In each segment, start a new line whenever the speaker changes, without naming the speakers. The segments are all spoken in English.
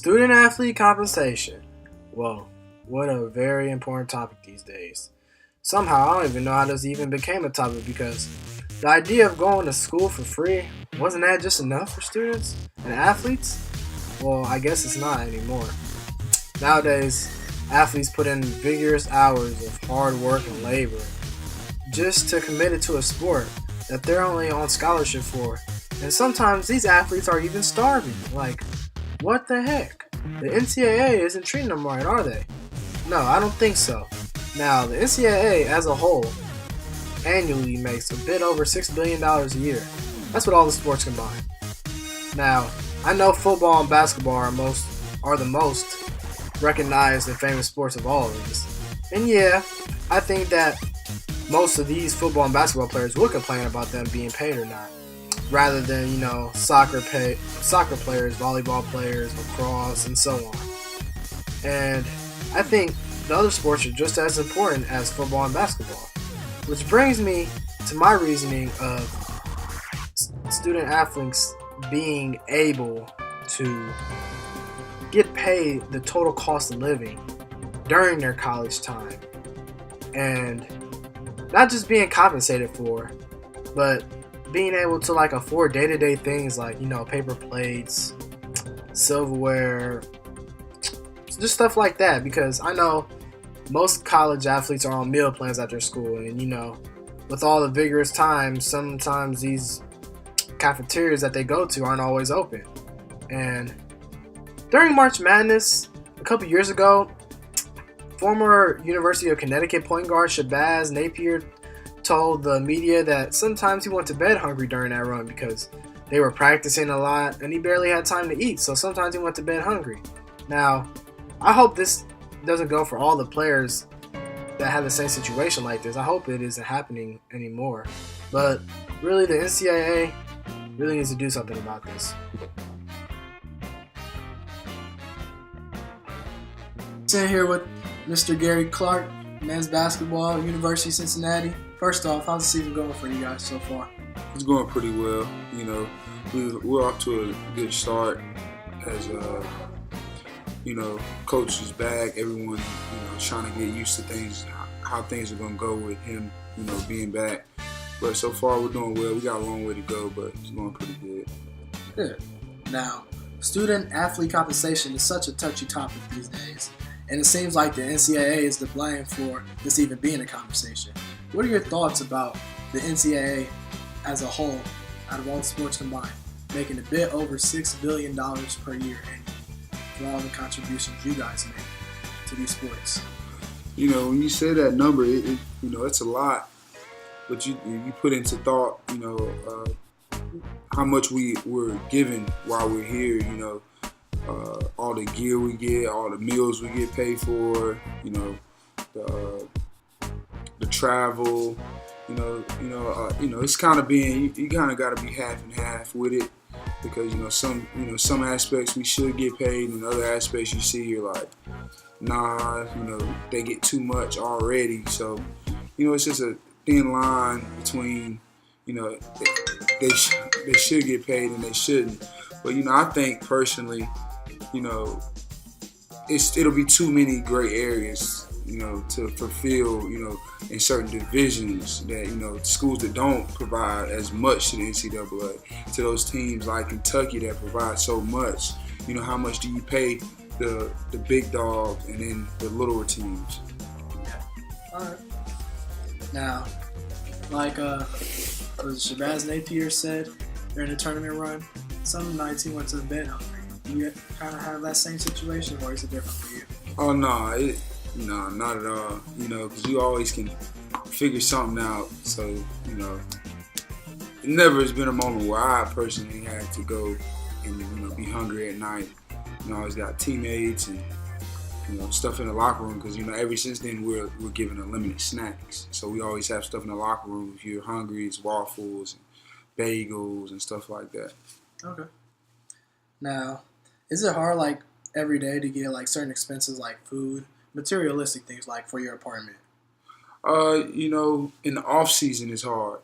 Student athlete compensation. Whoa, what a very important topic these days. Somehow, I don't even know how this even became a topic because the idea of going to school for free, wasn't that just enough for students and athletes? Well, I guess it's not anymore. Nowadays, athletes put in vigorous hours of hard work and labor just to commit it to a sport that they're only on scholarship for. And sometimes these athletes are even starving. Like, what the heck? The NCAA isn't treating them right, are they? No, I don't think so. Now, the NCAA as a whole annually makes a bit over $6 billion a year. That's what all the sports combine. Now, I know football and basketball are the most recognized and famous sports of all of these. And yeah, I think that most of these football and basketball players would complain about them being paid or not, rather than, soccer players, volleyball players, lacrosse, and so on. And I think the other sports are just as important as football and basketball. Which brings me to my reasoning of student athletes being able to get paid the total cost of living during their college time. And not just being compensated for, but being able to afford day-to-day things like, paper plates, silverware, just stuff like that. Because I know most college athletes are on meal plans at their school, and with all the vigorous times, sometimes these cafeterias that they go to aren't always open. And during March Madness a couple years ago, former University of Connecticut point guard Shabazz Napier told the media that sometimes he went to bed hungry during that run because they were practicing a lot and he barely had time to eat, so sometimes he went to bed hungry. Now, I hope this doesn't go for all the players that have the same situation like this. I hope it isn't happening anymore. But really, the NCAA really needs to do something about this. Sitting here with Mr. Gary Clark, men's basketball, University of Cincinnati. First off, how's the season going for you guys so far?
It's going pretty well. We're off to a good start as coach is back. Everyone, trying to get used to things, how things are going to go with him, being back. But so far, we're doing well. We got a long way to go, but it's going pretty good.
Good. Now, student-athlete compensation is such a touchy topic these days, and it seems like the NCAA is to blame for this even being a conversation. What are your thoughts about the NCAA as a whole, out of all the sports combined, making a bit over $6 billion per year for all the contributions you guys make to these sports?
When you say that number, it's a lot. But you put into thought, how much we're given while we're here. All the gear we get, all the meals we get paid for. The travel. It's kind of being you kind of got to be half and half with it because some aspects we should get paid, and other aspects you see you're like, nah, they get too much already. So it's just a thin line between, they should get paid and they shouldn't. But, I think personally, it'll be too many gray areas, to fulfill, in certain divisions that, schools that don't provide as much to the NCAA, to those teams like Kentucky that provide so much. How much do you pay the big dogs and then the littler teams?
All right. Now, as Shabazz Napier said during the tournament run, some nights he went to bed hungry. Do you kind of have that same situation, or is it different for you?
Oh, no, not at all. Because you always can figure something out. So, it never has been a moment where I personally had to go and, be hungry at night. I always got teammates and, stuff in the locker room because, ever since then we're given unlimited snacks. So we always have stuff in the locker room. If you're hungry, it's waffles and bagels and stuff like that. Okay.
Now, is it hard, every day to get, certain expenses like food, materialistic things, for your apartment?
In the off season it's hard,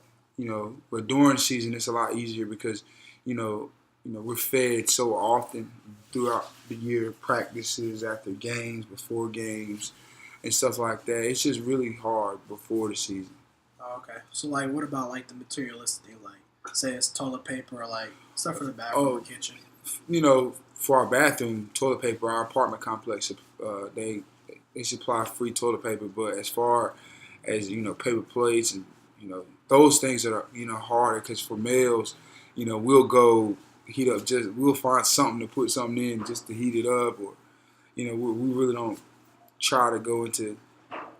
but during season it's a lot easier because, we're fed so often throughout the year, practices, after games, before games, and stuff like that. It's just really hard before the season.
Oh, okay. So, like, what about, like, the materialistic thing? Like, say it's toilet paper or, like, stuff for the bathroom or kitchen?
For our bathroom, toilet paper, our apartment complex, they supply free toilet paper. But as far as, paper plates and, those things that are, harder, because for males, we'll go heat up, we'll find something to put something in just to heat it up, or, we really don't try to go into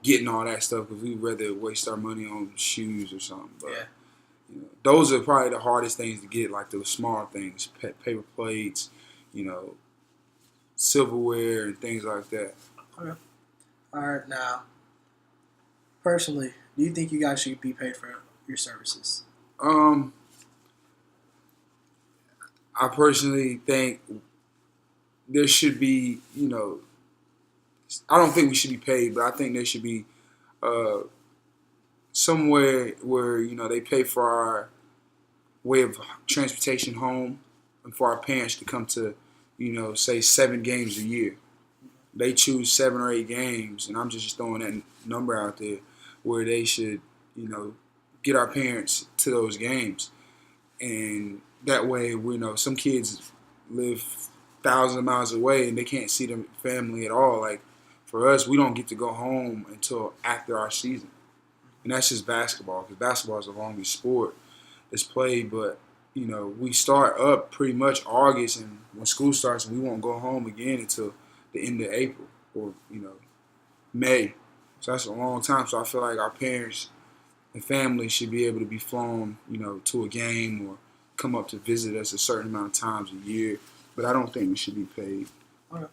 getting all that stuff because we'd rather waste our money on shoes or something. But,
yeah.
Those are probably the hardest things to get, like those small things, paper plates, silverware and things like that.
Okay. All right. Now, personally, do you think you guys should be paid for your services?
I personally think there should be, I don't think we should be paid, but I think there should be somewhere where, they pay for our way of transportation home and for our parents to come to, say 7 games a year. They choose 7 or 8 games, and I'm just throwing that number out there where they should, get our parents to those games. And that way, some kids live thousands of miles away and they can't see their family at all. Like, for us, we don't get to go home until after our season. And that's just basketball, because basketball is the longest sport that's played. But, we start up pretty much August, and when school starts, we won't go home again until the end of April or, May. So that's a long time. So I feel like our parents and family should be able to be flown, to a game or come up to visit us a certain amount of times a year. But I don't think we should be paid.
Okay.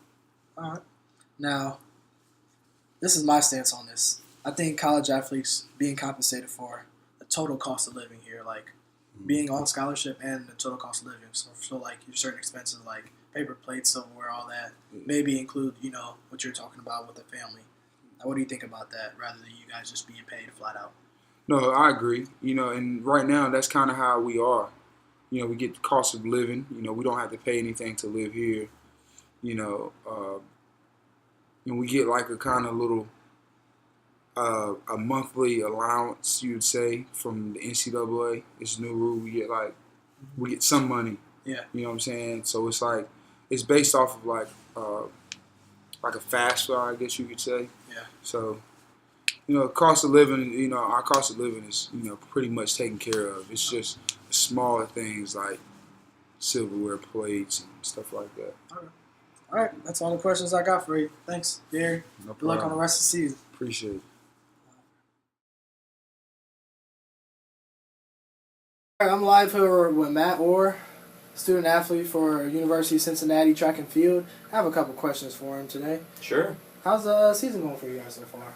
All right. Now, this is my stance on this. I think college athletes being compensated for the total cost of living here, like being on scholarship and the total cost of living. So like your certain expenses like paper plates, silverware, all that, maybe include, what you're talking about with the family. Now, what do you think about that rather than you guys just being paid flat out?
No, I agree. And right now that's kind of how we are. We get the cost of living. We don't have to pay anything to live here. And we get like a kind of little a monthly allowance, you would say, from the NCAA. It's a new rule. We get some money.
Yeah.
You know what I'm saying? So it's like it's based off of like a FAFSA, I guess you could say.
Yeah.
So, cost of living, our cost of living is, pretty much taken care of. It's just smaller things like silverware, plates, and stuff like that.
All right. That's all the questions I got for you. Thanks, Gary.
No
Good luck on the rest of the season.
Appreciate it.
All right, I'm live here with Matt Orr, student athlete for University of Cincinnati track and field. I have a couple questions for him today.
Sure.
How's the season going for you guys so far?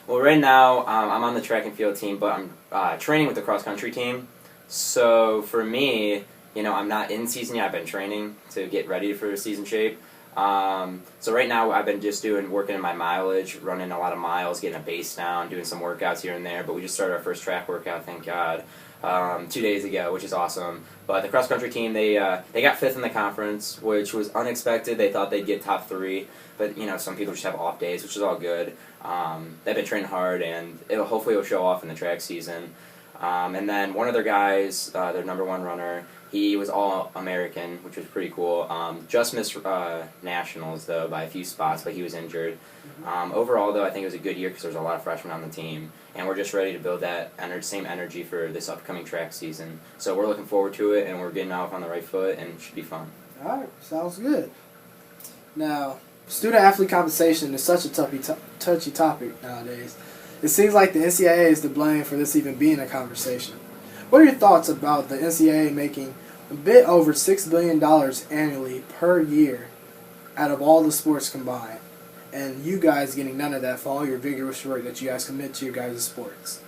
Well, right now I'm on the track and field team, but I'm training with the cross country team. So for me, I'm not in season yet. I've been training to get ready for season shape. So right now I've been just working in my mileage, running a lot of miles, getting a base down, doing some workouts here and there. But we just started our first track workout, thank God, 2 days ago, which is awesome. But the cross country team, they got 5th in the conference, which was unexpected. They thought they'd get top 3, but some people just have off days, which is all good. They've been training hard, and hopefully it'll show off in the track season. And then one of their guys, their number 1 runner, he was All-American, which was pretty cool. Just missed nationals, though, by a few spots, but he was injured. Overall, though, I think it was a good year because there was a lot of freshmen on the team, and we're just ready to build that same energy for this upcoming track season. So we're looking forward to it, and we're getting off on the right foot, and it should be fun.
All right, sounds good. Now, student-athlete compensation is such a touchy topic nowadays. It seems like the NCAA is to blame for this even being a conversation. What are your thoughts about the NCAA making a bit over $6 billion annually per year out of all the sports combined, and you guys getting none of that for all your vigorous work that you guys commit to your guys' sports?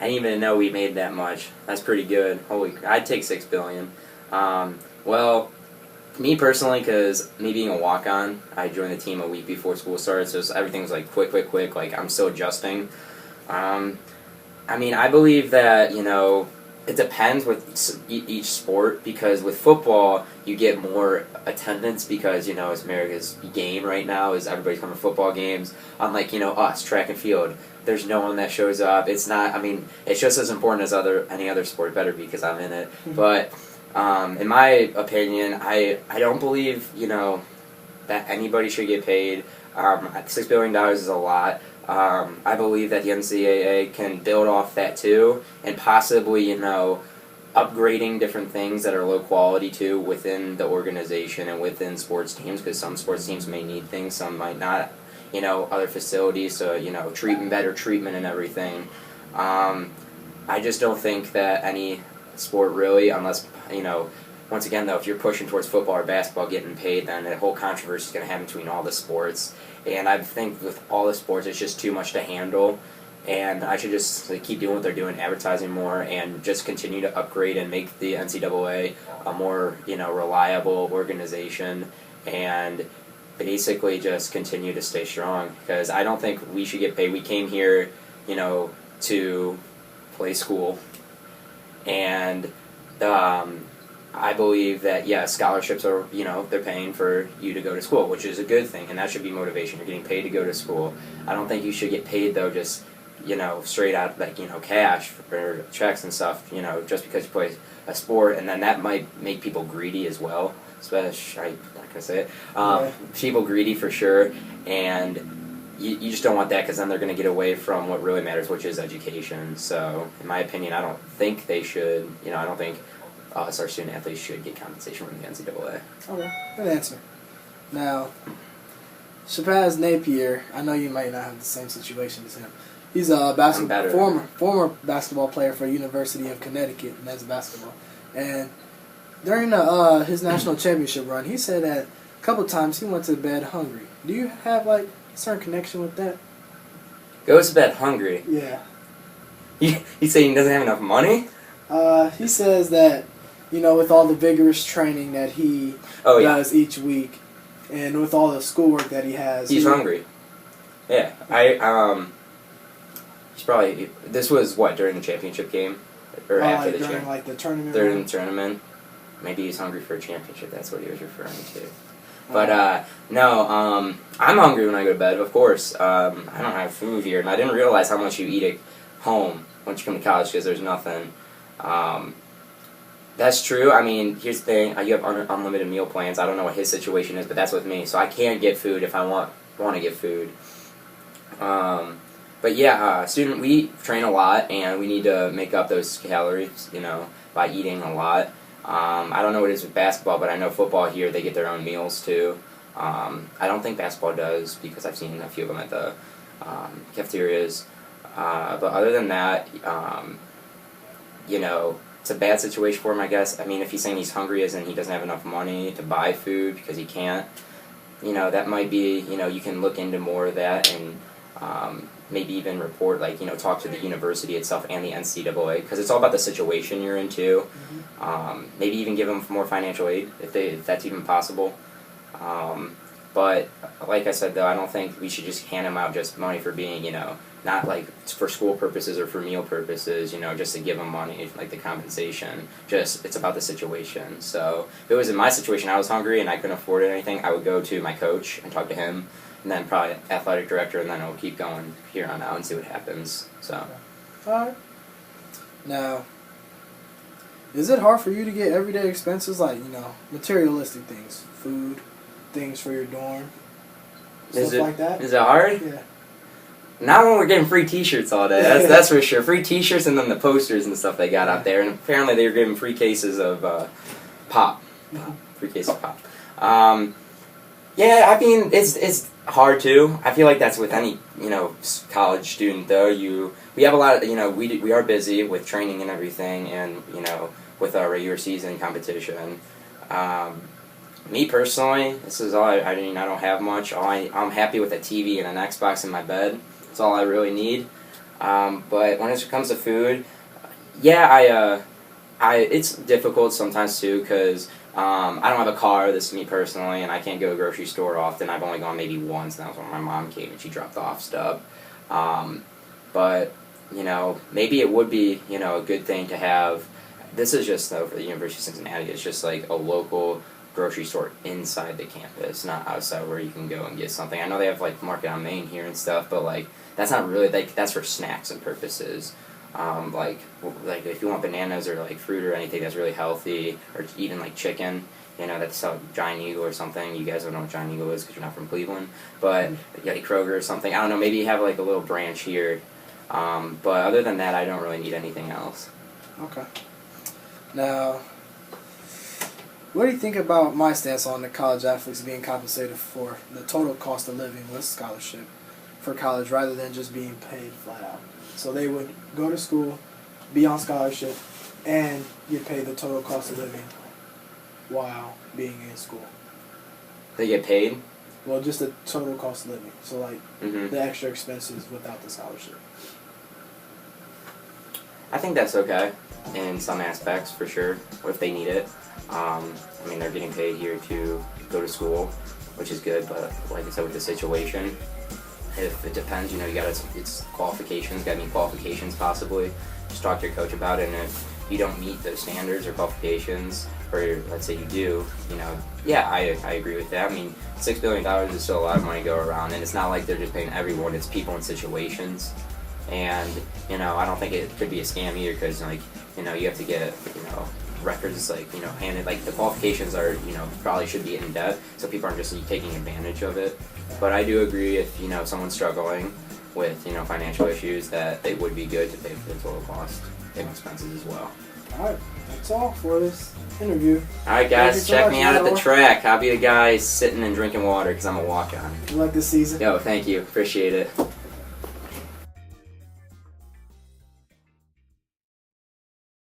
I didn't even know we made that much. That's pretty good. I'd take $6 billion. Well, me personally, because me being a walk-on, I joined the team a week before school started, so everything was like quick. Like I'm still adjusting. I believe that it depends with each sport, because with football you get more attendance because it's America's game right now, is everybody's coming to football games. Unlike us, track and field, there's no one that shows up. It's not. I mean, it's just as important as any other sport. Better because I'm in it.
Mm-hmm.
But in my opinion, I don't believe that anybody should get paid. $6 billion is a lot. I believe that the NCAA can build off that too, and possibly, upgrading different things that are low quality too within the organization and within sports teams, because some sports teams may need things, some might not, other facilities, so, better treatment and everything. I just don't think that any sport really, unless, once again though, if you're pushing towards football or basketball getting paid, then the whole controversy is going to happen between all the sports. And I think with all the sports, it's just too much to handle. And I should just keep doing what they're doing, advertising more, and just continue to upgrade and make the NCAA a more, reliable organization, and basically just continue to stay strong. Because I don't think we should get paid. We came here, to play school, and I believe that, scholarships are, they're paying for you to go to school, which is a good thing, and that should be motivation. You're getting paid to go to school. I don't think you should get paid, though, just, straight out, cash for checks and stuff, just because you play a sport, and then that might make people greedy as well, especially, I'm not going to say it, people greedy for sure, and you just don't want that, because then they're going to get away from what really matters, which is education. So, in my opinion, I don't think they should, I don't think us, our student athletes, should get compensation from the NCAA.
Okay, good answer. Now, Shabazz Napier, I know you might not have the same situation as him. He's a former basketball player for University of Connecticut, and that's basketball. And during his national championship run, he said that a couple times he went to bed hungry. Do you have a certain connection with that?
Goes to bed hungry?
Yeah.
He's saying he doesn't have enough money?
He says that, with all the vigorous training that he does each week, and with all the schoolwork that he has,
he's hungry. Yeah, he's probably. This was what, during the championship game, or after the
during the tournament.
During the tournament, maybe he's hungry for a championship. That's what he was referring to. But no, I'm hungry when I go to bed. Of course, I don't have food here, and I didn't realize how much you eat at home once you come to college, because there's nothing. That's true. I mean, here's the thing. You have unlimited meal plans. I don't know what his situation is, but that's with me. So I can get food if I want to get food. But yeah, we train a lot, and we need to make up those calories, by eating a lot. I don't know what it is with basketball, but I know football here, they get their own meals too. I don't think basketball does, because I've seen a few of them at the cafeterias. But other than that, it's a bad situation for him, I guess. I mean, if he's saying he's hungry as in he doesn't have enough money to buy food because he can't, that might be, you can look into more of that, and maybe even report, talk to the university itself and the NCAA, because it's all about the situation you're in too. Maybe even give them more financial aid if that's even possible. But like I said, though, I don't think we should just hand them out just money for being, not for school purposes or for meal purposes, just to give them money, the compensation. Just, it's about the situation. So if it was in my situation, I was hungry and I couldn't afford anything, I would go to my coach and talk to him, and then probably athletic director, and then I'll keep going here on out and see what happens. So.
All right. Now, is it hard for you to get everyday expenses materialistic things, food, things for your dorm, stuff like that?
Is it hard?
Yeah.
Not when we're getting free T-shirts all day. That's for sure. Free T-shirts, and then the posters and stuff they got out there. And apparently they were giving free cases of pop. Free case of pop. Yeah, I mean, it's hard too. I feel like that's with any college student though. We have a lot of we are busy with training and everything, and with our regular season competition. Me personally, this is all I mean, I don't have much. I'm happy with a TV and an Xbox in my bed. That's all I really need. But when it comes to food, yeah, it's difficult sometimes too, because I don't have a car. This is me personally, and I can't go to the grocery store often. I've only gone maybe once, and that was when my mom came and she dropped off stuff. But maybe it would be a good thing to have this is just though for the University of Cincinnati. It's just like a local grocery store inside the campus, not outside where you can go and get something. I know they have like Market on Main here and stuff, but like that's not really like that's for snacks and purposes. Like if you want bananas or like fruit or anything that's really healthy, or even like chicken, you know, that's Giant Eagle or something. You guys don't know what Giant Eagle is because you're not from Cleveland, but like Kroger or something. I don't know. Maybe you have like a little branch here, but other than that, I don't really need anything else.
Okay. Now, what do you think about my stance on the college athletes being compensated for the total cost of living with scholarship for college rather than just being paid flat out? So they would go to school, be on scholarship, and get paid the total cost of living while being in school.
They get paid?
Well, just the total cost of living. So, like,
Mm-hmm.
the extra expenses without the scholarship.
I think that's okay in some aspects, for sure, if they need it. I mean, they're getting paid here to go to school, which is good, but like I said, with the situation, if it depends, you know, you gotta, it's qualifications, gotta meet qualifications possibly. Just talk to your coach about it, and if you don't meet those standards or qualifications, or let's say you do, you know, yeah, I agree with that. I mean, $6 billion is still a lot of money to go around, and it's not like they're just paying everyone, it's people in situations. And, you know, I don't think it could be a scam either, because, like, you know, you have to get, you know, records, like, you know, handed, like, the qualifications are, you know, probably should be in depth, so people aren't just taking advantage of it. But I do agree if, you know, someone's struggling with, you know, financial issues, that it would be good to pay for the total cost and expenses as well.
Alright, that's all for this interview.
Alright, guys, check me out at the track. I'll be the guy sitting and drinking water because I'm a walk-on.
You like this season?
Yo, thank you. Appreciate it.